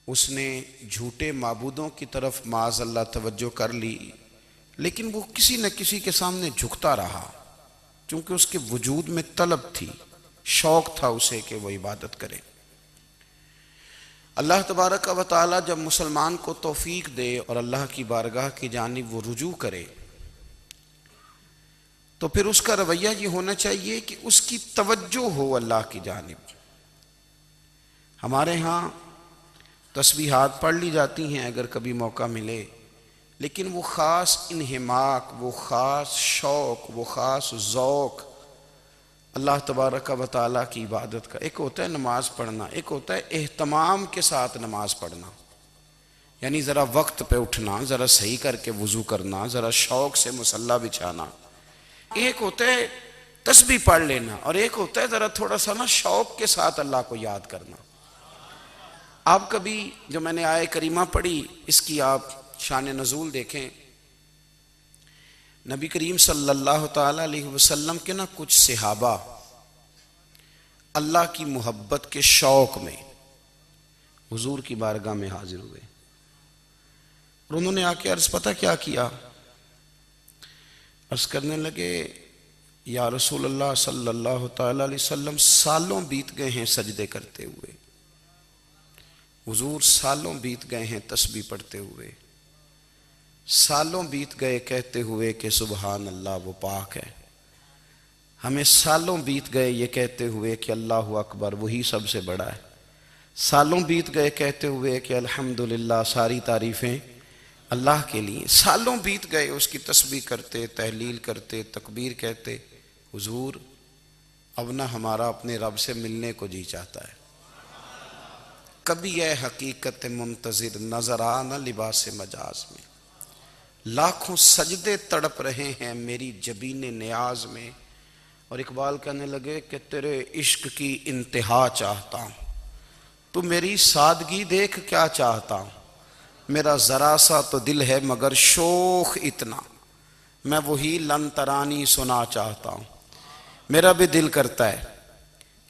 اس نے جھوٹے معبودوں کی طرف معاذ اللہ توجہ کر لی، لیکن وہ کسی نہ کسی کے سامنے جھکتا رہا، چونکہ اس کے وجود میں طلب تھی، شوق تھا اسے کہ وہ عبادت کرے۔ اللہ تبارک و تعالی جب مسلمان کو توفیق دے اور اللہ کی بارگاہ کی جانب وہ رجوع کرے، تو پھر اس کا رویہ یہ ہونا چاہیے کہ اس کی توجہ ہو اللہ کی جانب۔ ہمارے ہاں تسبیحات پڑھ لی جاتی ہیں اگر کبھی موقع ملے، لیکن وہ خاص انہماک، وہ خاص شوق، وہ خاص ذوق اللہ تبارک و تعالیٰ کی عبادت کا، ایک ہوتا ہے نماز پڑھنا، ایک ہوتا ہے اہتمام کے ساتھ نماز پڑھنا، یعنی ذرا وقت پہ اٹھنا، ذرا صحیح کر کے وضو کرنا، ذرا شوق سے مصلی بچھانا۔ ایک ہوتا ہے تسبیح پڑھ لینا، اور ایک ہوتا ہے ذرا تھوڑا سا نا شوق کے ساتھ اللہ کو یاد کرنا۔ آپ کبھی جو میں نے آیہ کریمہ پڑھی اس کی آپ شان نزول دیکھیں، نبی کریم صلی اللہ تعالیٰ علیہ وسلم کے نا کچھ صحابہ اللہ کی محبت کے شوق میں حضور کی بارگاہ میں حاضر ہوئے، اور انہوں نے آ کے عرض پتہ کیا کیا؟ عرض کرنے لگے، یا رسول اللہ صلی اللہ تعالیٰ علیہ وسلم سالوں بیت گئے ہیں سجدے کرتے ہوئے، حضور سالوں بیت گئے ہیں تسبیح پڑھتے ہوئے، سالوں بیت گئے کہتے ہوئے کہ سبحان اللہ وہ پاک ہے، ہمیں سالوں بیت گئے یہ کہتے ہوئے کہ اللہ اکبر وہی سب سے بڑا ہے، سالوں بیت گئے کہتے ہوئے کہ الحمدللہ ساری تعریفیں اللہ کے لیے، سالوں بیت گئے اس کی تسبیح کرتے، تحلیل کرتے، تکبیر کہتے۔ حضور اب نہ ہمارا اپنے رب سے ملنے کو جی چاہتا ہے، کبھی اے حقیقت منتظر نظر آ نہ لباس مجاز میں، لاکھوں سجدے تڑپ رہے ہیں میری جبین نیاز میں۔ اور اقبال کہنے لگے کہ تیرے عشق کی انتہا چاہتا ہوں، تو میری سادگی دیکھ کیا چاہتا ہوں، میرا ذرا سا تو دل ہے مگر شوق اتنا، میں وہی لن ترانی سنا چاہتا ہوں۔ میرا بھی دل کرتا ہے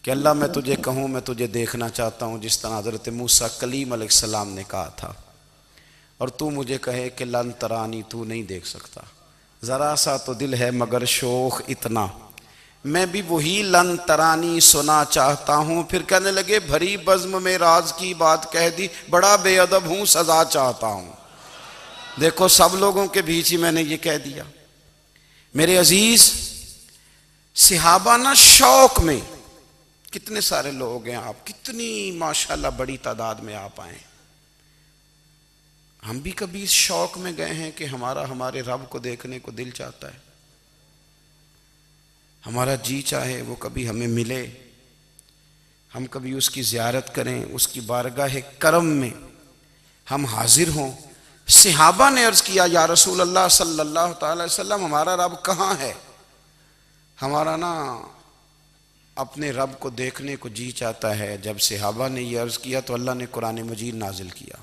کہ اللہ میں تجھے کہوں میں تجھے دیکھنا چاہتا ہوں، جس طرح حضرت موسیٰ کلیم علیہ السلام نے کہا تھا، اور تو مجھے کہے کہ لن ترانی تو نہیں دیکھ سکتا، ذرا سا تو دل ہے مگر شوق اتنا، میں بھی وہی لن ترانی سنا چاہتا ہوں۔ پھر کہنے لگے بھری بزم میں راز کی بات کہہ دی، بڑا بے ادب ہوں سزا چاہتا ہوں۔ دیکھو سب لوگوں کے بیچ ہی میں نے یہ کہہ دیا۔ میرے عزیز صحابہ نا شوق میں، کتنے سارے لوگ ہیں آپ، کتنی ماشاءاللہ بڑی تعداد میں آپ آئیں، ہم بھی کبھی اس شوق میں گئے ہیں کہ ہمارے رب کو دیکھنے کو دل چاہتا ہے، ہمارا جی چاہے وہ کبھی ہمیں ملے، ہم کبھی اس کی زیارت کریں، اس کی بارگاہ کرم میں ہم حاضر ہوں۔ صحابہ نے عرض کیا یا رسول اللہ صلی اللہ تعالی وسلم ہمارا رب کہاں ہے؟ ہمارا نا اپنے رب کو دیکھنے کو جی چاہتا ہے۔ جب صحابہ نے یہ عرض کیا تو اللہ نے قرآن مجید نازل کیا،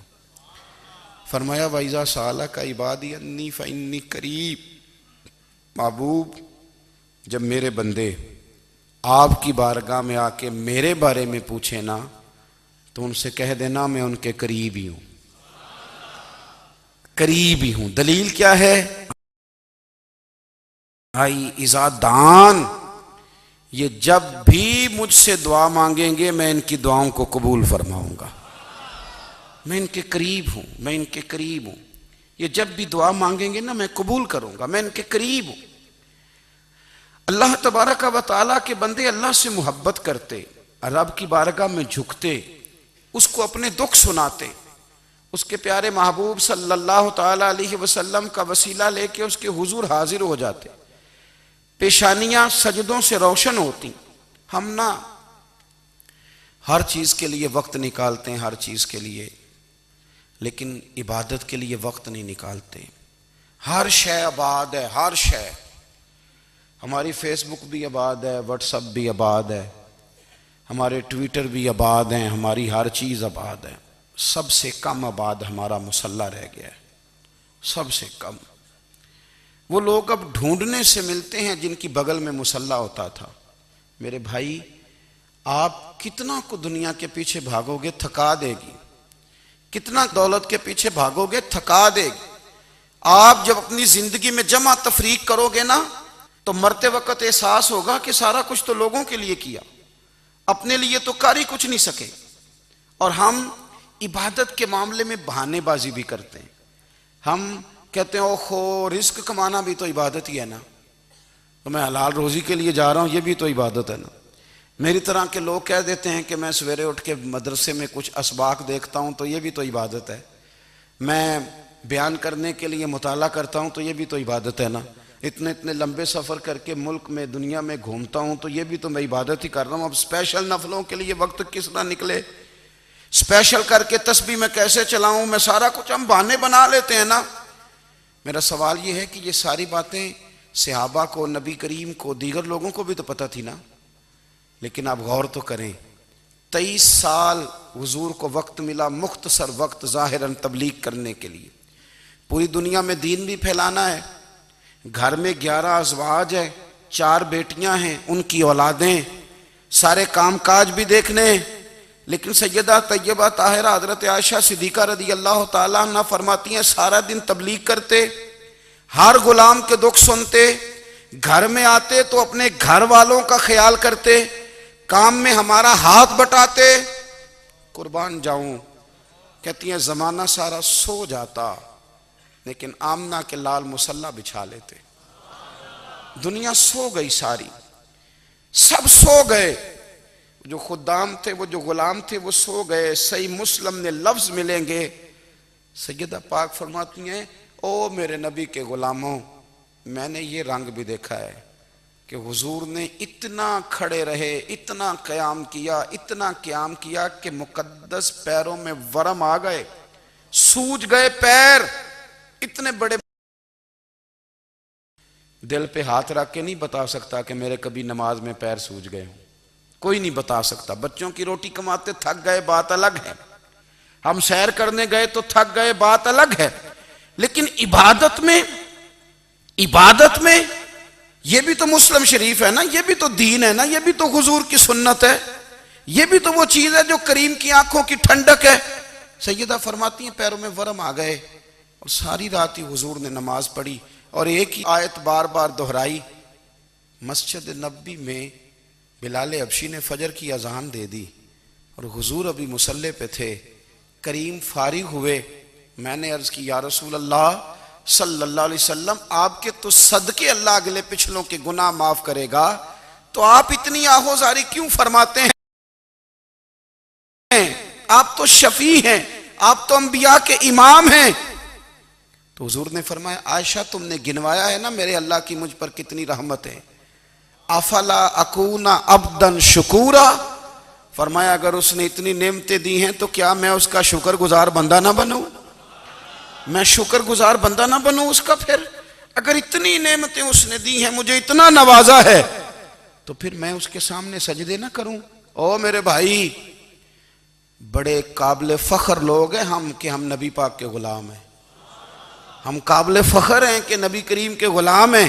فرمایا وَإِذَا سَأَلَكَ عِبَادِي أَنِّي فَإِنِّي قَرِيبٌ، محبوب جب میرے بندے آپ کی بارگاہ میں آ کے میرے بارے میں پوچھیں نا تو ان سے کہہ دینا میں ان کے قریب ہی ہوں، قریب ہی ہوں۔ دلیل کیا ہے؟ آئی اذا دان، یہ جب بھی مجھ سے دعا مانگیں گے میں ان کی دعاؤں کو قبول فرماؤں گا، میں ان کے قریب ہوں، میں ان کے قریب ہوں، یہ جب بھی دعا مانگیں گے نا میں قبول کروں گا، میں ان کے قریب ہوں۔ اللہ تبارک و تعالیٰ کے بندے اللہ سے محبت کرتے، رب کی بارگاہ میں جھکتے، اس کو اپنے دکھ سناتے، اس کے پیارے محبوب صلی اللہ تعالیٰ علیہ وسلم کا وسیلہ لے کے اس کے حضور حاضر ہو جاتے، پیشانیاں سجدوں سے روشن ہوتی۔ ہم نا ہر چیز کے لیے وقت نکالتے ہیں، ہر چیز کے لیے، لیکن عبادت کے لیے وقت نہیں نکالتے۔ ہر شے آباد ہے، ہر شے، ہماری فیس بک بھی آباد ہے، واٹس ایپ بھی آباد ہے، ہمارے ٹویٹر بھی آباد ہیں، ہماری ہر چیز آباد ہے، سب سے کم آباد ہمارا مصلی رہ گیا ہے، سب سے کم۔ وہ لوگ اب ڈھونڈنے سے ملتے ہیں جن کی بغل میں مصلی ہوتا تھا۔ میرے بھائی آپ کتنا کو دنیا کے پیچھے بھاگو گے، تھکا دے گی، کتنا دولت کے پیچھے بھاگو گے، تھکا دے گی۔ آپ جب اپنی زندگی میں جمع تفریق کرو گے نا تو مرتے وقت احساس ہوگا کہ سارا کچھ تو لوگوں کے لیے کیا، اپنے لیے تو کر ہی کچھ نہیں سکے۔ اور ہم عبادت کے معاملے میں بہانے بازی بھی کرتے ہیں۔ ہم کہتے ہیں اوہو رزق کمانا بھی تو عبادت ہی ہے نا، تو میں حلال روزی کے لیے جا رہا ہوں، یہ بھی تو عبادت ہے نا۔ میری طرح کے لوگ کہہ دیتے ہیں کہ میں سویرے اٹھ کے مدرسے میں کچھ اسباق دیکھتا ہوں تو یہ بھی تو عبادت ہے، میں بیان کرنے کے لیے مطالعہ کرتا ہوں تو یہ بھی تو عبادت ہے نا، اتنے لمبے سفر کر کے ملک میں دنیا میں گھومتا ہوں تو یہ بھی تو میں عبادت ہی کر رہا ہوں۔ اب اسپیشل نفلوں کے لیے وقت کس طرح نکلے، اسپیشل کر کے تسبیح میں کیسے چلاؤں، میں سارا کچھ ہم بہانے بنا لیتے ہیں نا۔ میرا سوال یہ ہے کہ یہ ساری باتیں صحابہ کو، نبی کریم کو، دیگر لوگوں کو بھی تو پتہ تھی نا، لیکن آپ غور تو کریں 23 سال حضور کو وقت ملا، مختصر وقت ظاہراً تبلیغ کرنے کے لیے، پوری دنیا میں دین بھی پھیلانا ہے۔ گھر میں 11 ازواج ہیں، 4 بیٹیاں ہیں، ان کی اولادیں، سارے کام کاج بھی دیکھنے ہیں۔ لیکن سیدہ طیبہ طاہرہ حضرت عائشہ صدیقہ رضی اللہ تعالیٰ عنہ فرماتی ہیں سارا دن تبلیغ کرتے، ہر غلام کے دکھ سنتے، گھر میں آتے تو اپنے گھر والوں کا خیال کرتے، کام میں ہمارا ہاتھ بٹاتے۔ قربان جاؤں، کہتی ہیں زمانہ سارا سو جاتا لیکن آمنہ کے لال مصلی بچھا لیتے۔ دنیا سو گئی، ساری سب سو گئے، جو خدام تھے، وہ جو غلام تھے وہ سو گئے۔ صحیح مسلم میں لفظ ملیں گے، سیدہ پاک فرماتی ہیں او میرے نبی کے غلاموں، میں نے یہ رنگ بھی دیکھا ہے کہ حضور نے اتنا کھڑے رہے، اتنا قیام کیا، اتنا قیام کیا کہ مقدس پیروں میں ورم آ گئے، سوج گئے پیر، اتنے بڑے۔ دل پہ ہاتھ رکھ کے نہیں بتا سکتا کہ میرے کبھی نماز میں پیر سوج گئے ہوں، کوئی نہیں بتا سکتا۔ بچوں کی روٹی کماتے تھک گئے بات الگ ہے، ہم سیر کرنے گئے تو تھک گئے بات الگ ہے، لیکن عبادت میں یہ بھی تو مسلم شریف ہے نا، یہ بھی تو دین ہے نا، یہ بھی تو حضور کی سنت ہے، یہ بھی تو وہ چیز ہے جو کریم کی آنکھوں کی ٹھنڈک ہے۔ سیدہ فرماتی ہیں پیروں میں ورم آ گئے، اور ساری رات ہی حضور نے نماز پڑھی اور ایک ہی آیت بار بار دہرائی۔ مسجد نبوی میں بلال حبشی نے فجر کی اذان دے دی اور حضور ابھی مصلی پہ تھے، کریم فارغ ہوئے۔ میں نے عرض کی یا رسول اللہ صلی اللہ علیہ وسلم، آپ کے تو صدقے اللہ اگلے پچھلوں کے گناہ معاف کرے گا، تو آپ اتنی آہوزاری کیوں فرماتے ہیں؟ آپ تو شفیع ہیں، آپ تو انبیاء کے امام ہیں۔ تو حضور نے فرمایا عائشہ تم نے گنوایا ہے نا میرے اللہ کی مجھ پر کتنی رحمت ہے، افلا اکون عبدا شکورا، فرمایا اگر اس نے اتنی نعمتیں دی ہیں تو کیا میں اس کا شکر گزار بندہ نہ بنوں؟ میں شکر گزار بندہ نہ بنوں اس کا؟ پھر اگر اتنی نعمتیں اس نے دی ہیں، مجھے اتنا نوازا ہے، تو پھر میں اس کے سامنے سجدے نہ کروں؟ او میرے بھائی، بڑے قابل فخر لوگ ہیں ہم کہ ہم نبی پاک کے غلام ہیں، ہم قابل فخر ہیں کہ نبی کریم کے غلام ہیں۔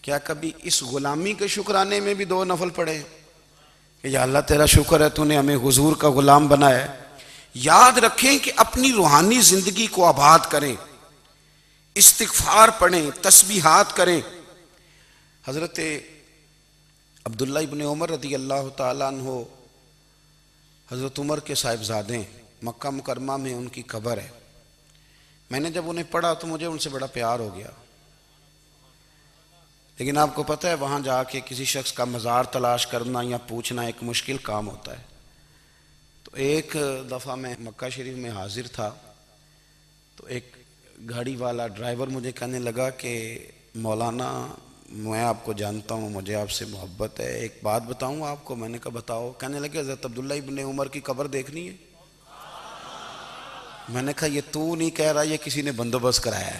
کیا کبھی اس غلامی کے شکرانے میں بھی 2 نفل پڑھے کہ یا اللہ تیرا شکر ہے تو نے ہمیں حضور کا غلام بنایا ہے؟ یاد رکھیں کہ اپنی روحانی زندگی کو آباد کریں، استغفار پڑھیں، تسبیحات کریں۔ حضرت عبداللہ ابن عمر رضی اللہ تعالیٰ عنہ حضرت عمر کے صاحبزادے، مکہ مکرمہ میں ان کی قبر ہے۔ میں نے جب انہیں پڑھا تو مجھے ان سے بڑا پیار ہو گیا، لیکن آپ کو پتہ ہے وہاں جا کے کسی شخص کا مزار تلاش کرنا یا پوچھنا ایک مشکل کام ہوتا ہے۔ تو ایک دفعہ میں مکہ شریف میں حاضر تھا، تو ایک گاڑی والا ڈرائیور مجھے کہنے لگا کہ مولانا میں آپ کو جانتا ہوں، مجھے آپ سے محبت ہے، ایک بات بتاؤں آپ کو؟ میں نے کہا بتاؤ۔ کہنے لگے حضرت عبداللہ ابن عمر کی قبر دیکھنی ہے؟ میں نے کہا یہ تو نہیں کہہ رہا، یہ کسی نے بندوبست کرایا ہے،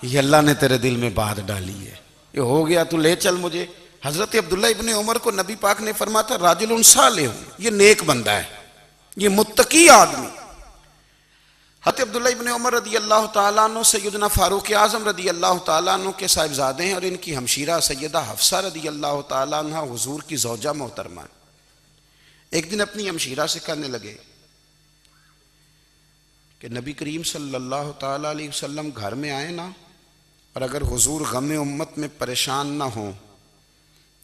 یہ اللہ نے تیرے دل میں بات ڈالی ہے، یہ ہو گیا تو لے چل مجھے۔ حضرت عبداللہ ابن عمر کو نبی پاک نے فرمایا تھا راجل صالح، یہ نیک بندہ ہے، یہ متقی آدمی۔ حضرت عبداللہ ابن عمر رضی اللہ تعالیٰ عنہ سیدنا فاروق اعظم رضی اللہ تعالیٰ عنہ کے صاحبزادے ہیں، اور ان کی ہمشیرہ سیدہ حفصہ رضی اللہ تعالیٰ عنہ حضور کی زوجہ محترمہ۔ ایک دن اپنی ہمشیرہ سے کہنے لگے کہ نبی کریم صلی اللہ تعالیٰ علیہ وسلم گھر میں آئے نا، اور اگر حضور غم امت میں پریشان نہ ہوں،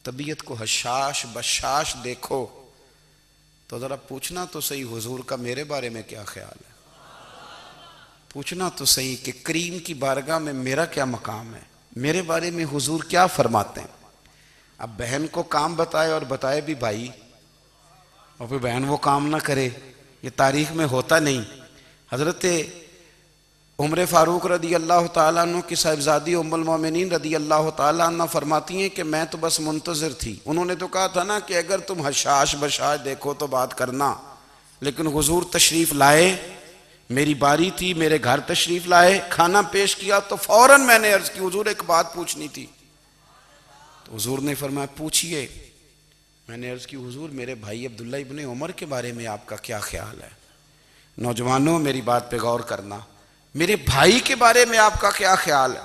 طبیعت کو حشاش بشاش دیکھو، تو ذرا پوچھنا تو صحیح حضور کا میرے بارے میں کیا خیال ہے، پوچھنا تو صحیح کہ کریم کی بارگاہ میں میرا کیا مقام ہے، میرے بارے میں حضور کیا فرماتے ہیں۔ اب بہن کو کام بتائے اور بتائے بھی بھائی، اور پھر بہن وہ کام نہ کرے، یہ تاریخ میں ہوتا نہیں۔ حضرت عمر فاروق رضی اللہ تعالیٰ عنہ کی صاحبزادی ام المومنین رضی اللہ تعالیٰ عنہ فرماتی ہیں کہ میں تو بس منتظر تھی، انہوں نے تو کہا تھا نا کہ اگر تم حشاش بشاش دیکھو تو بات کرنا، لیکن حضور تشریف لائے، میری باری تھی، میرے گھر تشریف لائے، کھانا پیش کیا تو فوراً میں نے عرض کی حضور ایک بات پوچھنی تھی، تو حضور نے فرمایا پوچھئے۔ میں نے عرض کی حضور میرے بھائی عبداللہ ابن عمر کے بارے میں آپ کا کیا خیال ہے؟ نوجوانوں میری بات پہ غور کرنا، میرے بھائی کے بارے میں آپ کا کیا خیال ہے؟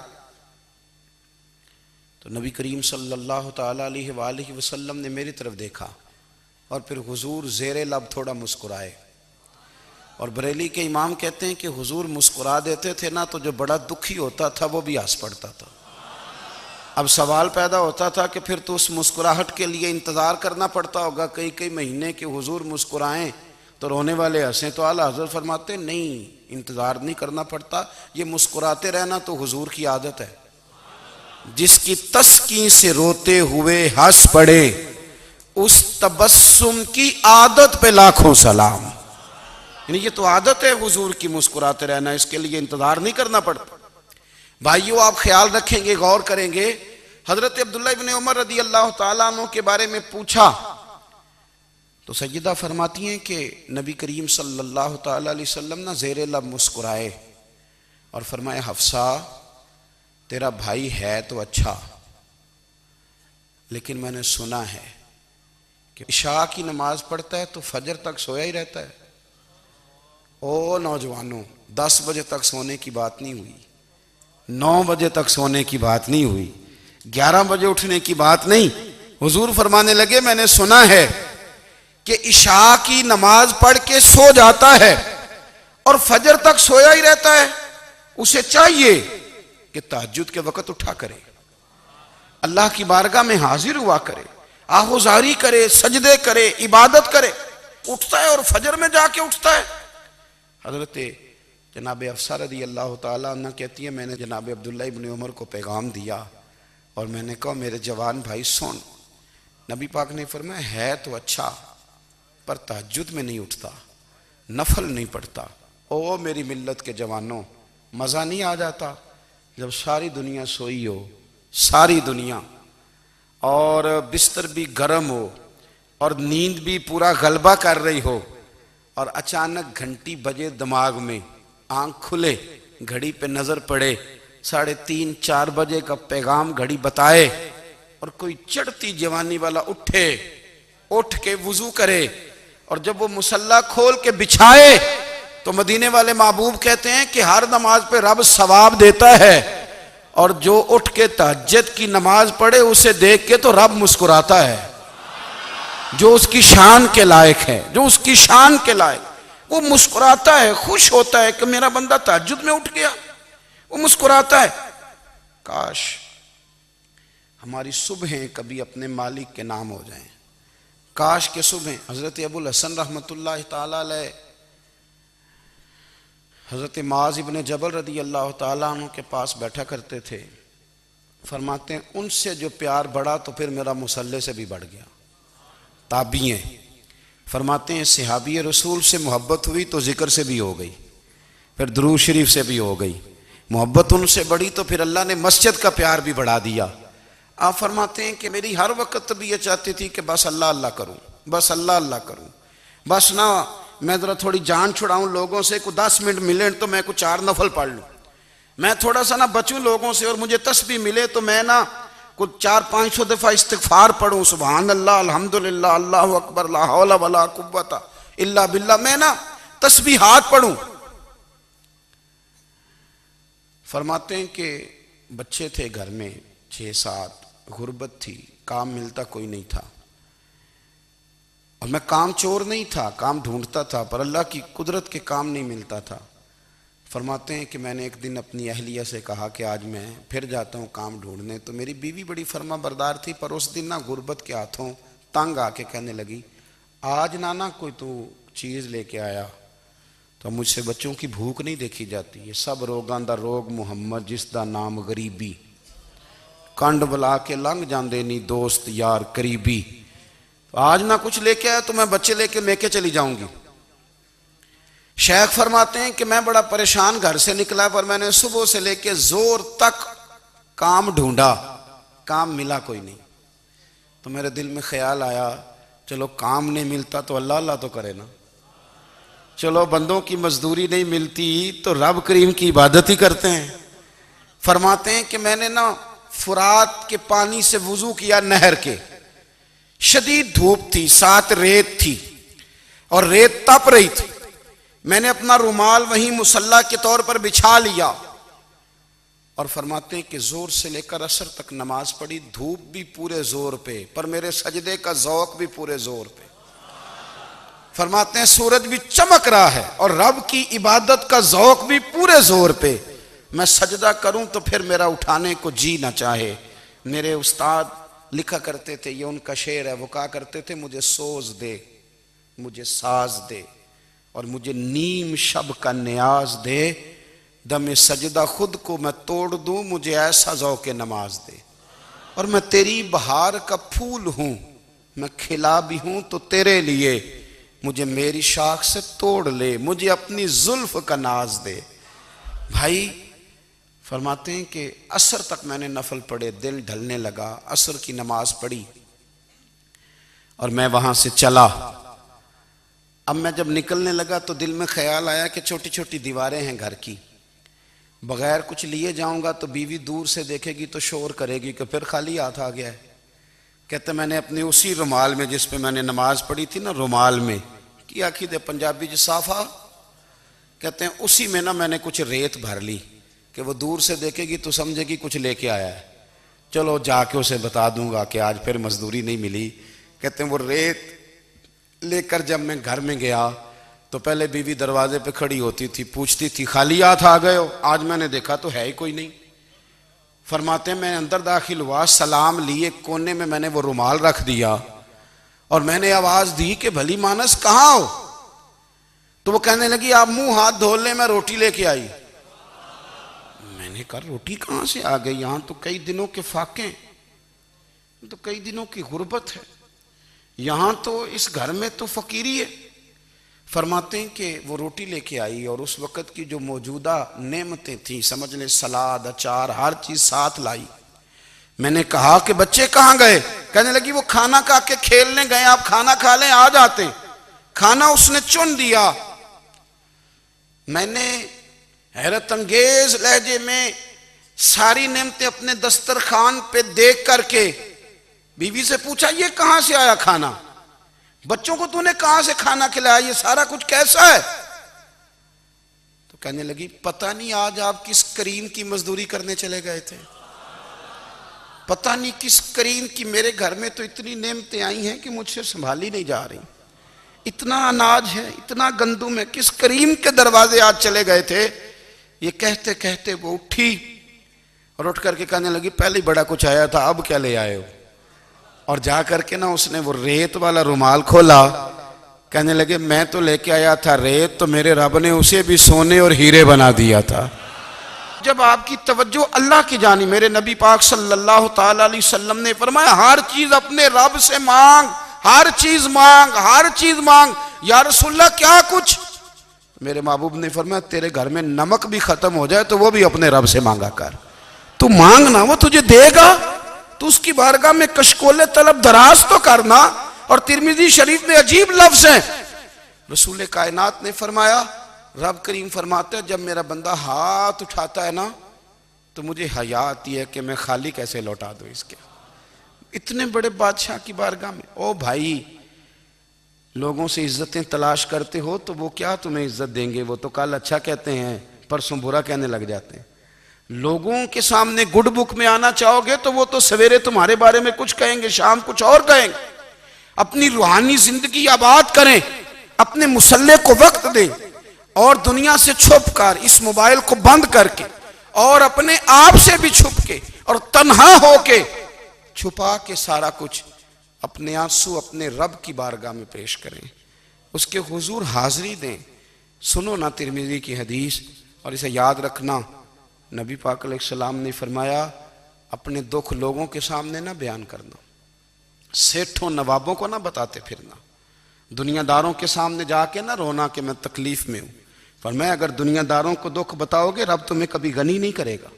تو نبی کریم صلی اللہ تعالیٰ علیہ وآلہ وسلم نے میری طرف دیکھا، اور پھر حضور زیر لب تھوڑا مسکرائے، اور بریلی کے امام کہتے ہیں کہ حضور مسکرا دیتے تھے نا تو جو بڑا دکھی ہوتا تھا وہ بھی ہنس پڑتا تھا۔ اب سوال پیدا ہوتا تھا کہ پھر تو اس مسکراہٹ کے لیے انتظار کرنا پڑتا ہوگا کئی مہینے کہ حضور مسکرائیں تو رونے والے ہنسیں، تو اعلیٰ حضرت فرماتے نہیں، انتظار نہیں کرنا پڑتا، یہ مسکراتے رہنا تو حضور کی عادت ہے۔ جس کی تسکین سے روتے ہوئے ہنس پڑے، اس تبسم کی عادت پہ لاکھوں سلام۔ یعنی یہ تو عادت ہے حضور کی مسکراتے رہنا، اس کے لیے انتظار نہیں کرنا پڑتا۔ بھائیو آپ خیال رکھیں گے، غور کریں گے، حضرت عبداللہ ابن عمر رضی اللہ تعالیٰ عنہ کے بارے میں پوچھا تو سیدہ فرماتی ہیں کہ نبی کریم صلی اللہ تعالیٰ علیہ وسلم نہ زیر لب مسکرائے اور فرمائے حفصہ تیرا بھائی ہے تو اچھا، لیکن میں نے سنا ہے کہ عشاء کی نماز پڑھتا ہے تو فجر تک سویا ہی رہتا ہے۔ او نوجوانوں، 10 بجے تک سونے کی بات نہیں ہوئی، 9 بجے تک سونے کی بات نہیں ہوئی، 11 بجے اٹھنے کی بات نہیں۔ حضور فرمانے لگے میں نے سنا ہے کہ عشاء کی نماز پڑھ کے سو جاتا ہے اور فجر تک سویا ہی رہتا ہے، اسے چاہیے کہ تہجد کے وقت اٹھا کرے، اللہ کی بارگاہ میں حاضر ہوا کرے، آہوزاری کرے، سجدے کرے، عبادت کرے، اٹھتا ہے اور فجر میں جا کے اٹھتا ہے۔ حضرت جناب حفصہ رضی اللہ تعالیٰ عنہ کہتی ہے میں نے جناب عبداللہ ابن عمر کو پیغام دیا اور میں نے کہا میرے جوان بھائی سن، نبی پاک نے فرمایا ہے تو اچھا پر تہجد میں نہیں اٹھتا، نفل نہیں پڑھتا۔ او میری ملت کے جوانوں، مزہ نہیں آ جاتا جب ساری دنیا سوئی ہو، ساری دنیا، اور بستر بھی گرم ہو اور نیند بھی پورا غلبہ کر رہی ہو، اور اچانک گھنٹی بجے دماغ میں، آنکھ کھلے، گھڑی پہ نظر پڑے، 3:30 4 بجے کا پیغام گھڑی بتائے، اور کوئی چڑھتی جوانی والا اٹھ کے وضو کرے، اور جب وہ مصلی کھول کے بچھائے تو مدینے والے محبوب کہتے ہیں کہ ہر نماز پہ رب ثواب دیتا ہے، اور جو اٹھ کے تہجد کی نماز پڑھے اسے دیکھ کے تو رب مسکراتا ہے، جو اس کی شان کے لائق ہے، جو اس کی شان کے لائق، وہ مسکراتا ہے، خوش ہوتا ہے کہ میرا بندہ تہجد میں اٹھ گیا، وہ مسکراتا ہے۔ کاش ہماری صبحیں کبھی اپنے مالک کے نام ہو جائیں، کاش کے صبحیں۔ حضرت ابو الحسن رحمۃ اللہ تعالیٰ علیہ حضرت معاذ ابن جبل رضی اللہ تعالیٰ عنہ کے پاس بیٹھا کرتے تھے، فرماتے ہیں ان سے جو پیار بڑھا تو پھر میرا مصلی سے بھی بڑھ گیا۔ تابعی ہیں، فرماتے ہیں صحابی رسول سے محبت ہوئی تو ذکر سے بھی ہو گئی، پھر درود شریف سے بھی ہو گئی، محبت ان سے بڑھی تو پھر اللہ نے مسجد کا پیار بھی بڑھا دیا۔ آپ فرماتے ہیں کہ میری ہر وقت طبیعت چاہتی تھی کہ بس اللہ اللہ کروں، بس اللہ اللہ کروں، بس نہ میں ذرا تھوڑی جان چھڑاؤں لوگوں سے، کوئی 10 منٹ ملے تو میں کوئی 4 نفل پڑھ لوں، میں تھوڑا سا نہ بچوں لوگوں سے، اور مجھے تسبیح ملے تو میں نہ کوئی 400-500 دفعہ استغفار پڑھوں، سبحان اللہ، الحمدللہ، اللہ اکبر، لا حول ولا قوت الا باللہ، میں نہ تسبیحات پڑھوں۔ فرماتے ہیں کہ بچے تھے گھر میں 6-7، غربت تھی، کام ملتا کوئی نہیں تھا، اور میں کام چور نہیں تھا، کام ڈھونڈتا تھا، پر اللہ کی قدرت کے کام نہیں ملتا تھا۔ فرماتے ہیں کہ میں نے ایک دن اپنی اہلیہ سے کہا کہ آج میں پھر جاتا ہوں کام ڈھونڈنے، تو میری بیوی بڑی فرما بردار تھی، پر اس دن غربت کے ہاتھوں تنگ آ کے کہنے لگی آج نانا کوئی تو چیز لے کے آیا، تو مجھ سے بچوں کی بھوک نہیں دیکھی جاتی، یہ سب روگاں دا روگ محمد جس دا نام غریبی، کنڈ بلا کے لنگ جاندے نہیں دوست یار قریبی، آج نہ کچھ لے کے آیا تو میں بچے لے کے میکے چلی جاؤں گی۔ شیخ فرماتے ہیں کہ میں بڑا پریشان گھر سے نکلا، پر میں نے صبح سے لے کے زور تک کام ڈھونڈا، کام ملا کوئی نہیں، تو میرے دل میں خیال آیا چلو کام نہیں ملتا تو اللہ اللہ تو کرے نا، چلو بندوں کی مزدوری نہیں ملتی تو رب کریم کی عبادت ہی کرتے ہیں۔ فرماتے ہیں کہ میں نے فرات کے پانی سے وضو کیا، نہر کے، شدید دھوپ تھی، ساتھ ریت تھی اور ریت تپ رہی تھی، میں نے اپنا رومال وہیں مصلی کے طور پر بچھا لیا، اور فرماتے ہیں کہ زور سے لے کر عصر تک نماز پڑھی، دھوپ بھی پورے زور پہ، پر میرے سجدے کا ذوق بھی پورے زور پہ۔ فرماتے ہیں سورج بھی چمک رہا ہے اور رب کی عبادت کا ذوق بھی پورے زور پہ، میں سجدہ کروں تو پھر میرا اٹھانے کو جی نہ چاہے۔ میرے استاد لکھا کرتے تھے، یہ ان کا شعر ہے، وہ کہا کرتے تھے مجھے سوز دے، مجھے ساز دے، اور مجھے نیم شب کا نیاز دے، دم سجدہ خود کو میں توڑ دوں، مجھے ایسا ذوق نماز دے، اور میں تیری بہار کا پھول ہوں، میں کھلا بھی ہوں تو تیرے لیے، مجھے میری شاخ سے توڑ لے، مجھے اپنی زلف کا ناز دے۔ بھائی فرماتے ہیں کہ عصر تک میں نے نفل پڑھے، دل ڈھلنے لگا، عصر کی نماز پڑھی اور میں وہاں سے چلا۔ اب میں جب نکلنے لگا تو دل میں خیال آیا کہ چھوٹی چھوٹی دیواریں ہیں گھر کی، بغیر کچھ لیے جاؤں گا تو بیوی دور سے دیکھے گی تو شور کرے گی کہ پھر خالی ہاتھ آ گیا ہے۔ کہتے میں نے اپنی اسی رومال میں جس پہ میں نے نماز پڑھی تھی نا، رومال میں کی آخی دے پنجابی جو صافہ کہتے ہیں، اسی میں میں نے کچھ ریت بھر لی کہ وہ دور سے دیکھے گی تو سمجھے گی کچھ لے کے آیا ہے، چلو جا کے اسے بتا دوں گا کہ آج پھر مزدوری نہیں ملی۔ کہتے ہیں وہ ریت لے کر جب میں گھر میں گیا تو پہلے بیوی دروازے پہ کھڑی ہوتی تھی، پوچھتی تھی خالی ہاتھ آ گئے ہو؟ آج میں نے دیکھا تو ہے ہی کوئی نہیں۔ فرماتے ہیں میں اندر داخل ہوا، سلام لیے، کونے میں نے وہ رومال رکھ دیا اور میں نے آواز دی کہ بھلی مانس کہاں ہو؟ تو وہ کہنے لگی آپ منہ ہاتھ دھو لیں، میں روٹی لے کے آئی۔ میں نے کہا روٹی کہاں سے آ گئی؟ یہاں تو کئی دنوں کے فاقے، تو کئی دنوں کی غربت ہے، یہاں تو اس گھر میں تو فقیری ہے۔ فرماتے ہیں کہ وہ روٹی لے کے آئی اور اس وقت کی جو موجودہ نعمتیں تھیں، سمجھ لیں سلاد، اچار، ہر چیز ساتھ لائی۔ میں نے کہا کہ بچے کہاں گئے؟ کہنے لگی وہ کھانا کھا کے کھیلنے گئے، آپ کھانا کھا لیں آ جاتے ہیں۔ کھانا اس نے چن دیا۔ میں نے حیرت انگیز لہجے میں ساری نعمتیں اپنے دسترخوان پہ دیکھ کر کے بیوی سے پوچھا یہ کہاں سے آیا کھانا؟ بچوں کو تو نے کہاں سے کھانا کھلایا؟ یہ سارا کچھ کیسا ہے؟ تو کہنے لگی پتہ نہیں آج آپ کس کریم کی مزدوری کرنے چلے گئے تھے، پتہ نہیں کس کریم کی، میرے گھر میں تو اتنی نعمتیں آئی ہیں کہ مجھ سے سنبھالی نہیں جا رہی، اتنا اناج ہے، اتنا گندم ہے، کس کریم کے دروازے آج چلے گئے تھے؟ یہ کہتے کہتے وہ اٹھی اور اٹھ کر کے کہنے لگی پہلے ہی بڑا کچھ آیا تھا، اب کیا لے آئے ہو؟ اور جا کر کے اس نے وہ ریت والا رومال کھولا، کہنے لگے میں تو لے کے آیا تھا ریت، تو میرے رب نے اسے بھی سونے اور ہیرے بنا دیا تھا۔ جب آپ کی توجہ اللہ کی جانب، میرے نبی پاک صلی اللہ تعالی علیہ وسلم نے فرمایا ہر چیز اپنے رب سے مانگ، ہر چیز مانگ، ہر چیز مانگ۔ یا رسول اللہ کیا کچھ؟ میرے محبوب نے فرمایا تیرے گھر میں نمک بھی ختم ہو جائے تو وہ بھی اپنے رب سے مانگا کر، تو مانگنا وہ تجھے دے گا، تو اس کی بارگاہ میں کشکول طلب دراز تو کرنا۔ اور ترمذی شریف میں عجیب لفظ ہیں، رسول کائنات نے فرمایا، رب کریم فرماتا ہے جب میرا بندہ ہاتھ اٹھاتا ہے نا تو مجھے حیا آتی ہے کہ میں خالی کیسے لوٹا دوں اس کے، اتنے بڑے بادشاہ کی بارگاہ میں۔ او بھائی لوگوں سے عزتیں تلاش کرتے ہو تو وہ کیا تمہیں عزت دیں گے؟ وہ تو کل اچھا کہتے ہیں پرسوں برا کہنے لگ جاتے ہیں۔ لوگوں کے سامنے گڈ بک میں آنا چاہو گے تو وہ تو سویرے تمہارے بارے میں کچھ کہیں گے، شام کچھ اور کہیں گے۔ اپنی روحانی زندگی آباد کریں، اپنے مصلے کو وقت دیں، اور دنیا سے چھپ کر اس موبائل کو بند کر کے اور اپنے آپ سے بھی چھپ کے اور تنہا ہو کے چھپا کے سارا کچھ اپنے آنسو اپنے رب کی بارگاہ میں پیش کریں، اس کے حضور حاضری دیں۔ سنو نا ترمذی کی حدیث، اور اسے یاد رکھنا، نبی پاک علیہ السلام نے فرمایا اپنے دکھ لوگوں کے سامنے نہ بیان کرنا، سیٹھوں نوابوں کو نہ بتاتے پھرنا، دنیا داروں کے سامنے جا کے نہ رونا کہ میں تکلیف میں ہوں۔ فرمایا اگر دنیا داروں کو دکھ بتاؤ گے رب تمہیں کبھی غنی نہیں کرے گا،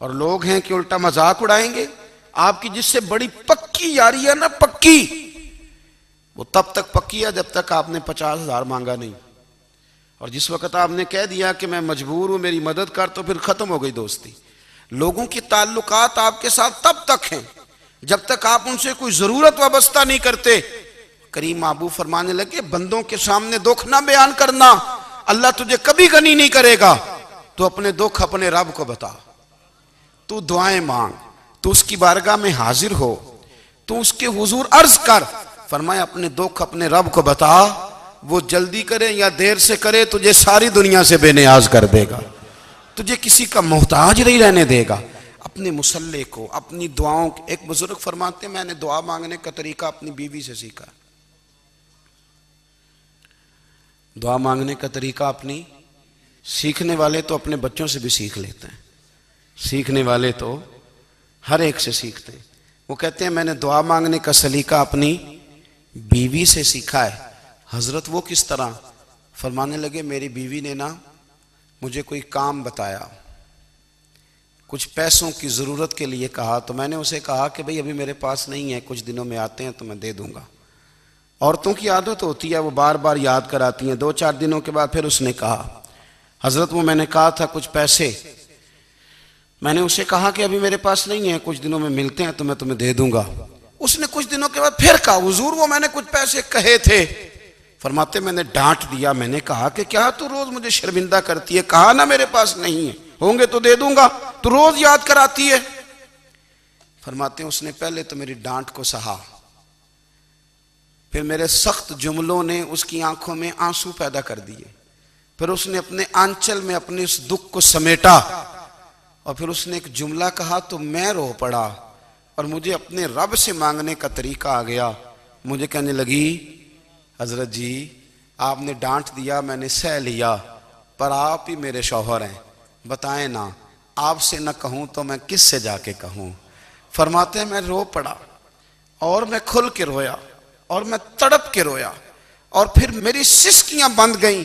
اور لوگ ہیں کہ الٹا مذاق اڑائیں گے۔ آپ کی جس سے بڑی پکی یاری ہے نا، پکی، وہ تب تک پکی ہے جب تک آپ نے 50,000 مانگا نہیں، اور جس وقت آپ نے کہہ دیا کہ میں مجبور ہوں میری مدد کر، تو پھر ختم ہو گئی دوستی۔ لوگوں کی تعلقات آپ کے ساتھ تب تک ہیں جب تک آپ ان سے کوئی ضرورت وابستہ نہیں کرتے۔ کریم محبوب فرمانے لگے بندوں کے سامنے دکھ نہ بیان کرنا، اللہ تجھے کبھی غنی نہیں کرے گا۔ تو اپنے دکھ اپنے رب کو بتا، تو دعائیں مانگ، تو اس کی بارگاہ میں حاضر ہو، تو اس کے حضور عرض کر۔ فرمایا اپنے دکھ اپنے رب کو بتا، وہ جلدی کرے یا دیر سے کرے تجھے ساری دنیا سے بے نیاز کر دے گا، تجھے کسی کا محتاج نہیں رہنے دے گا۔ اپنے مسلح کو، اپنی دعاؤں، ایک بزرگ فرماتے ہیں میں نے دعا مانگنے کا طریقہ اپنی بیوی سے سیکھا، دعا مانگنے کا طریقہ اپنی، سیکھنے والے تو اپنے بچوں سے بھی سیکھ لیتے ہیں، سیکھنے والے تو ہر ایک سے سیکھتے ہیں۔ وہ کہتے ہیں میں نے دعا مانگنے کا سلیقہ اپنی بیوی سے سیکھا ہے۔ حضرت وہ کس طرح؟ فرمانے لگے میری بیوی نے نا مجھے کوئی کام بتایا، کچھ پیسوں کی ضرورت کے لیے کہا، تو میں نے اسے کہا کہ بھئی ابھی میرے پاس نہیں ہے، کچھ دنوں میں آتے ہیں تو میں دے دوں گا۔ عورتوں کی عادت ہوتی ہے وہ بار بار یاد کراتی ہیں، 2-4 دنوں کے بعد پھر اس نے کہا حضرت وہ میں نے کہا تھا کچھ پیسے، میں نے اسے کہا کہ ابھی میرے پاس نہیں ہے، کچھ دنوں میں ملتے ہیں تو میں تمہیں دے دوں گا۔ اس نے کچھ دنوں کے بعد پھر کہا حضور وہ میں نے کچھ پیسے کہے تھے۔ فرماتے میں نے ڈانٹ دیا، میں نے کہا کہ کیا تو روز مجھے شرمندہ کرتی ہے، کہا نا میرے پاس نہیں ہے، ہوں گے تو دے دوں گا، تو روز یاد کراتی ہے۔ فرماتے ہیں اس نے پہلے تو میری ڈانٹ کو سہا، پھر میرے سخت جملوں نے اس کی آنکھوں میں آنسو پیدا کر دیے، پھر اس نے اپنے آنچل میں اپنے اس دکھ کو سمیٹا، اور پھر اس نے ایک جملہ کہا تو میں رو پڑا، اور مجھے اپنے رب سے مانگنے کا طریقہ آ گیا۔ مجھے کہنے لگی حضرت جی آپ نے ڈانٹ دیا میں نے سہ لیا، پر آپ ہی میرے شوہر ہیں، بتائیں نا آپ سے نہ کہوں تو میں کس سے جا کے کہوں۔ فرماتے ہیں میں رو پڑا، اور میں کھل کے رویا، اور میں تڑپ کے رویا، اور پھر میری سسکیاں بند گئیں۔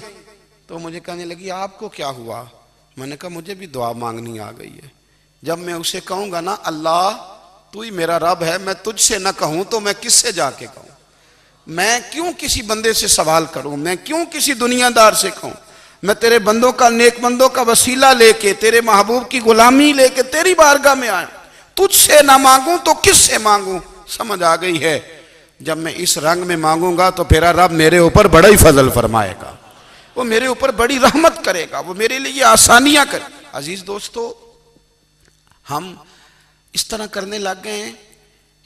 تو مجھے کہنے لگی آپ کو کیا ہوا؟ میں نے کہا مجھے بھی دعا مانگنی آ گئی ہے، جب میں اسے کہوں گا نا اللہ تو ہی میرا رب ہے، میں تجھ سے نہ کہوں تو میں کس سے جا کے کہوں؟ میں کیوں کسی بندے سے سوال کروں؟ میں کیوں کسی دنیا دار سے کہوں؟ میں تیرے بندوں کا، نیک بندوں کا وسیلہ لے کے، تیرے محبوب کی غلامی لے کے تیری بارگاہ میں آیا، تجھ سے نہ مانگوں تو کس سے مانگوں؟ سمجھ آ گئی ہے جب میں اس رنگ میں مانگوں گا تو پھر رب میرے اوپر بڑا ہی فضل فرمائے گا، وہ میرے اوپر بڑی رحمت کرے گا، وہ میرے لیے آسانیاں کرے۔ عزیز دوستو ہم اس طرح کرنے لگ گئے ہیں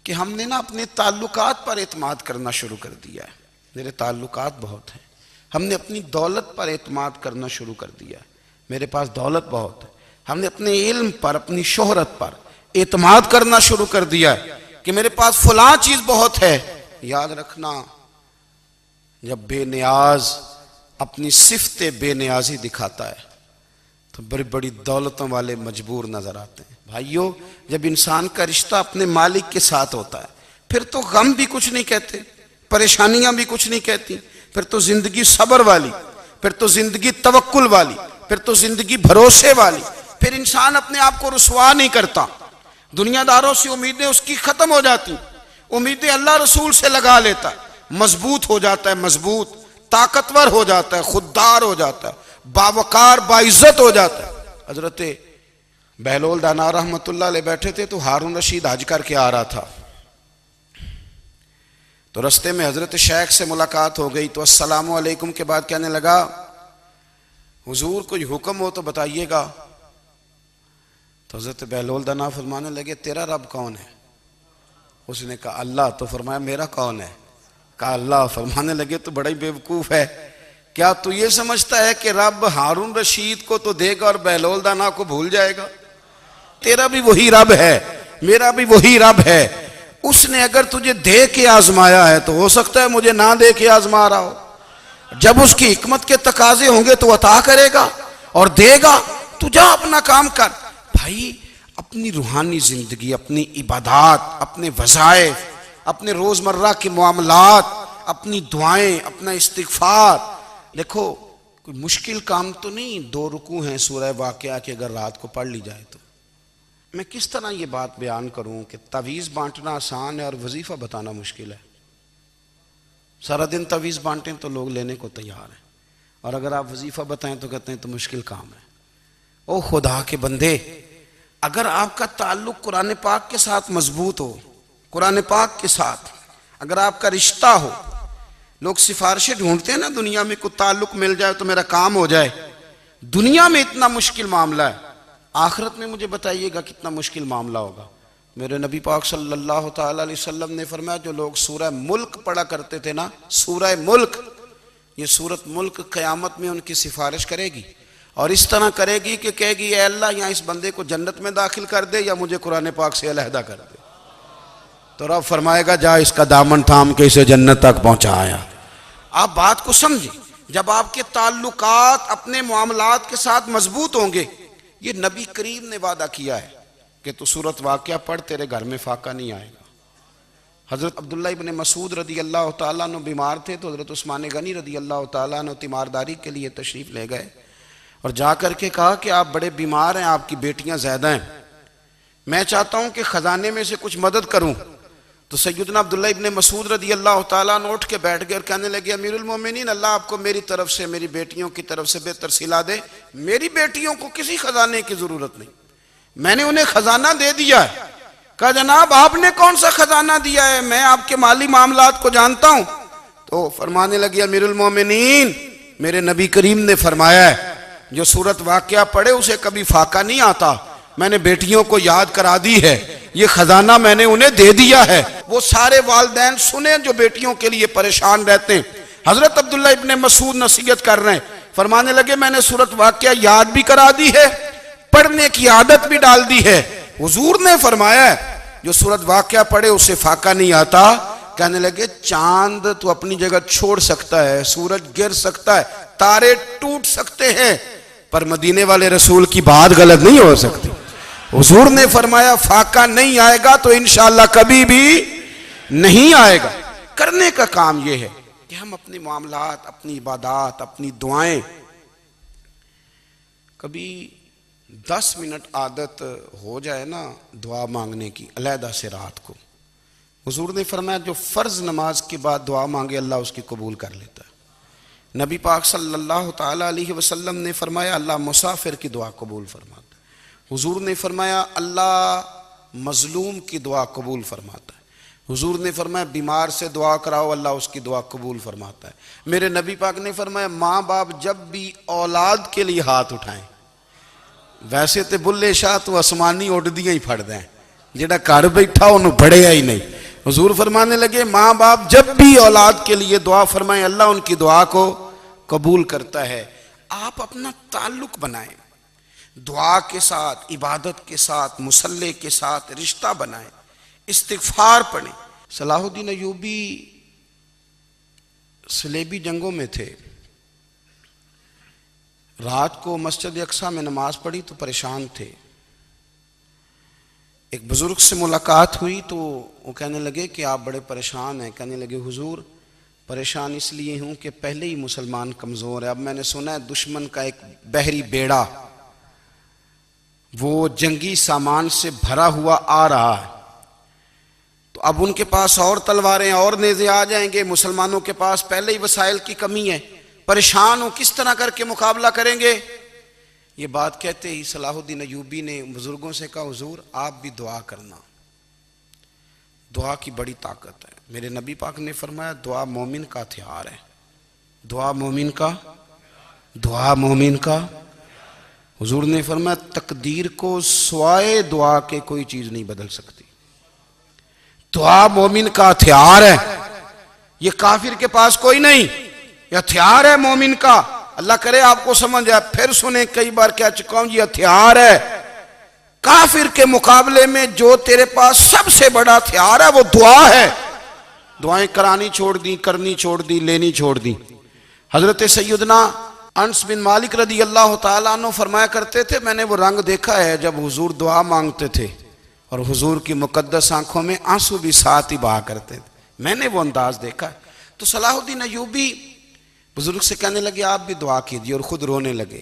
کہ ہم نے نا اپنے تعلقات پر اعتماد کرنا شروع کر دیا ہے۔ میرے تعلقات بہت ہیں، ہم نے اپنی دولت پر اعتماد کرنا شروع کر دیا ہے، میرے پاس دولت بہت ہے۔ ہم نے اپنے علم پر، اپنی شہرت پر اعتماد کرنا شروع کر دیا ہے کہ میرے پاس فلاں چیز بہت ہے۔ یاد رکھنا جب بے نیاز اپنی صفت بے نیازی دکھاتا ہے تو بڑی بڑی دولتوں والے مجبور نظر آتے ہیں۔ بھائیو جب انسان کا رشتہ اپنے مالک کے ساتھ ہوتا ہے پھر تو غم بھی کچھ نہیں کہتے، پریشانیاں بھی کچھ نہیں کہتی، پھر تو زندگی صبر والی، پھر تو زندگی توکل والی، پھر تو زندگی بھروسے والی، پھر انسان اپنے آپ کو رسوا نہیں کرتا، دنیا داروں سے امیدیں اس کی ختم ہو جاتی، امیدیں اللہ رسول سے لگا لیتا ہے، مضبوط ہو جاتا ہے، مضبوط، طاقتور ہو جاتا ہے، خوددار ہو جاتا ہے، باوقار باعزت ہو جاتا ہے۔ حضرت بہلول دانا رحمت اللہ علیہ بیٹھے تھے تو ہارون رشید حج کر کے آ رہا تھا، تو رستے میں حضرت شیخ سے ملاقات ہو گئی، تو السلام علیکم کے بعد کہنے لگا حضور کوئی حکم ہو تو بتائیے گا۔ تو حضرت بہلول دانا فرمانے لگے تیرا رب کون ہے؟ اس نے کہا اللہ۔ تو فرمایا میرا کون ہے؟ کہا اللہ۔ فرمانے لگے تو بڑا ہی بیوقوف ہے، کیا تو یہ سمجھتا ہے کہ رب ہارون رشید کو تو دے گا اور بہلول دانا کو بھول جائے گا؟ تیرا بھی وہی رب ہے، میرا بھی وہی رب ہے۔ اس نے اگر تجھے دے کے آزمایا ہے تو ہو سکتا ہے مجھے نہ دے کے آزما رہا ہو۔ جب اس کی حکمت کے تقاضے ہوں گے تو عطا کرے گا اور دے گا۔ تو جا اپنا کام کر بھائی، اپنی روحانی زندگی، اپنی عبادات، اپنے وظائف، اپنے روزمرہ کے معاملات، اپنی دعائیں، اپنا استغفار۔ دیکھو کوئی مشکل کام تو نہیں، 2 رکوع ہیں سورہ واقعہ کے، اگر رات کو پڑھ لی جائے تو۔ میں کس طرح یہ بات بیان کروں کہ تعویذ بانٹنا آسان ہے اور وظیفہ بتانا مشکل ہے۔ سارا دن تعویذ بانٹیں تو لوگ لینے کو تیار ہیں، اور اگر آپ وظیفہ بتائیں تو کہتے ہیں تو مشکل کام ہے۔ او خدا کے بندے، اگر آپ کا تعلق قرآن پاک کے ساتھ مضبوط ہو، قرآن پاک کے ساتھ اگر آپ کا رشتہ ہو، لوگ سفارشیں ڈھونڈتے ہیں نا دنیا میں، کوئی تعلق مل جائے تو میرا کام ہو جائے۔ دنیا میں اتنا مشکل معاملہ ہے، آخرت میں مجھے بتائیے گا کتنا مشکل معاملہ ہوگا۔ میرے نبی پاک صلی اللہ تعالی علیہ وسلم نے فرمایا، جو لوگ سورہ ملک پڑھا کرتے تھے نا، سورہ ملک، یہ سورت ملک قیامت میں ان کی سفارش کرے گی، اور اس طرح کرے گی کہ کہے گی اے اللہ یہاں اس بندے کو جنت میں داخل کر دے یا مجھے قرآن پاک سے علیحدہ کر دے۔ تو رب فرمائے گا جا اس کا دامن تھام کے اسے جنت تک پہنچایا۔ آپ بات کو سمجھیں، جب آپ کے تعلقات اپنے معاملات کے ساتھ مضبوط ہوں گے، یہ نبی کریم نے وعدہ کیا ہے کہ تو سورت واقعہ پڑھ، تیرے گھر میں فاقہ نہیں آئے گا۔ حضرت عبداللہ ابن مسعود رضی اللہ تعالیٰ عنہ بیمار تھے تو حضرت عثمان غنی رضی اللہ تعالیٰ عنہ تیمارداری کے لیے تشریف لے گئے، اور جا کر کے کہا کہ آپ بڑے بیمار ہیں، آپ کی بیٹیاں زیادہ ہیں، میں چاہتا ہوں کہ خزانے میں سے کچھ مدد کروں۔ تو سیدنا عبداللہ ابن مسعود رضی اللہ تعالیٰ عنہ اٹھ کے بیٹھ گئے اور کہنے لگے امیر المومنین، اللہ آپ کو میری طرف سے، میری بیٹیوں کی طرف سے بہتر صلہ دے، میری بیٹیوں کو کسی خزانے کی ضرورت نہیں، میں نے انہیں خزانہ دے دیا ہے۔ کہا جناب آپ نے کون سا خزانہ دیا ہے، میں آپ کے مالی معاملات کو جانتا ہوں۔ تو فرمانے لگے امیر المومنین، میرے نبی کریم نے فرمایا ہے جو سورت واقعہ پڑھے اسے کبھی فاقہ نہیں آتا، میں نے بیٹیوں کو یاد کرا دی ہے، یہ خزانہ میں نے انہیں دے دیا ہے۔ وہ سارے والدین سنیں جو بیٹیوں کے لیے پریشان رہتے ہیں۔ حضرت عبداللہ ابن مسعود نصیحت کر رہے ہیں، فرمانے لگے میں نے سورت واقعہ یاد بھی کرا دی ہے، پڑھنے کی عادت بھی ڈال دی ہے۔ حضور نے فرمایا ہے جو سورت واقعہ پڑھے اسے فاقہ نہیں آتا۔ کہنے لگے چاند تو اپنی جگہ چھوڑ سکتا ہے، سورج گر سکتا ہے، تارے ٹوٹ سکتے ہیں، پر مدینے والے رسول کی بات غلط نہیں ہو سکتی۔ حضور نے فرمایا فاقہ نہیں آئے گا تو انشاءاللہ کبھی بھی نہیں آئے گا۔ کرنے کا کام یہ ہے کہ ہم اپنے معاملات، اپنی عبادات، اپنی دعائیں، کبھی 10 منٹ عادت ہو جائے نا دعا مانگنے کی علیحدہ سے رات کو۔ حضور نے فرمایا جو فرض نماز کے بعد دعا مانگے اللہ اس کی قبول کر لیتا ہے۔ نبی پاک صلی اللہ تعالی علیہ وسلم نے فرمایا اللہ مسافر کی دعا قبول فرماتا ہے۔ حضور نے فرمایا اللہ مظلوم کی دعا قبول فرماتا ہے۔ حضور نے فرمایا بیمار سے دعا کراؤ اللہ اس کی دعا قبول فرماتا ہے۔ میرے نبی پاک نے فرمایا ماں باپ جب بھی اولاد کے لیے ہاتھ اٹھائیں، ویسے تے بلے شاہ تو آسمانی اڈدیاں ہی پھڑ دیں، جڑا گھر بیٹھا انہوں بڑھیا ہی نہیں۔ حضور فرمانے لگے ماں باپ جب بھی اولاد کے لیے دعا فرمائیں اللہ ان کی دعا کو قبول کرتا ہے۔ آپ اپنا تعلق بنائیں، دعا کے ساتھ، عبادت کے ساتھ، مصلی کے ساتھ رشتہ بنائیں، استغفار پڑھیں۔ صلاح الدین ایوبی صلیبی جنگوں میں تھے، رات کو مسجد اقصی میں نماز پڑھی تو پریشان تھے۔ ایک بزرگ سے ملاقات ہوئی تو وہ کہنے لگے کہ آپ بڑے پریشان ہیں۔ کہنے لگے حضور پریشان اس لیے ہوں کہ پہلے ہی مسلمان کمزور ہے، اب میں نے سنا ہے دشمن کا ایک بحری بیڑا وہ جنگی سامان سے بھرا ہوا آ رہا ہے، تو اب ان کے پاس اور تلواریں اور نیزے آ جائیں گے، مسلمانوں کے پاس پہلے ہی وسائل کی کمی ہے، پریشان ہوں کس طرح کر کے مقابلہ کریں گے۔ یہ بات کہتے ہی صلاح الدین ایوبی نے بزرگوں سے کہا حضور آپ بھی دعا کرنا، دعا کی بڑی طاقت ہے۔ میرے نبی پاک نے فرمایا دعا مومن کا ہتھیار ہے، دعا مومن کا۔ حضور نے فرمایا تقدیر کو سوائے دعا کے کوئی چیز نہیں بدل سکتی، دعا مومن کا ہتھیار ہے، یہ کافر کے پاس کوئی نہیں۔ یہ ہتھیار ہے مومن کا. اللہ کرے آپ کو سمجھ آئے. پھر سنیں, کئی بار کہہ چکا ہوں, یہ ہتھیار ہے. کافر کے مقابلے میں جو تیرے پاس سب سے بڑا ہتھیار ہے وہ دعا ہے. دعائیں کرانی چھوڑ دی, کرنی چھوڑ دی, لینی چھوڑ دی. حضرت سیدنا انس بن مالک رضی اللہ تعالیٰ عنہ فرمایا کرتے تھے, میں نے وہ رنگ دیکھا ہے جب حضور دعا مانگتے تھے اور حضور کی مقدس آنکھوں میں آنسو بھی ساتھ ہی بہا کرتے تھے. میں نے وہ انداز دیکھا. تو صلاح الدین ایوبی بزرگ سے کہنے لگے آپ بھی دعا کیجیے, اور خود رونے لگے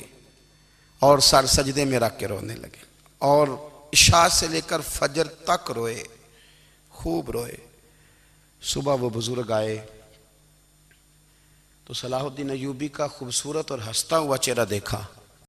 اور سر سجدے میں رکھ کے رونے لگے, اور عشاء سے لے کر فجر تک روئے, خوب روئے. صبح وہ بزرگ آئے تو صلاح الدین ایوبی کا خوبصورت اور ہنستا ہوا چہرہ دیکھا.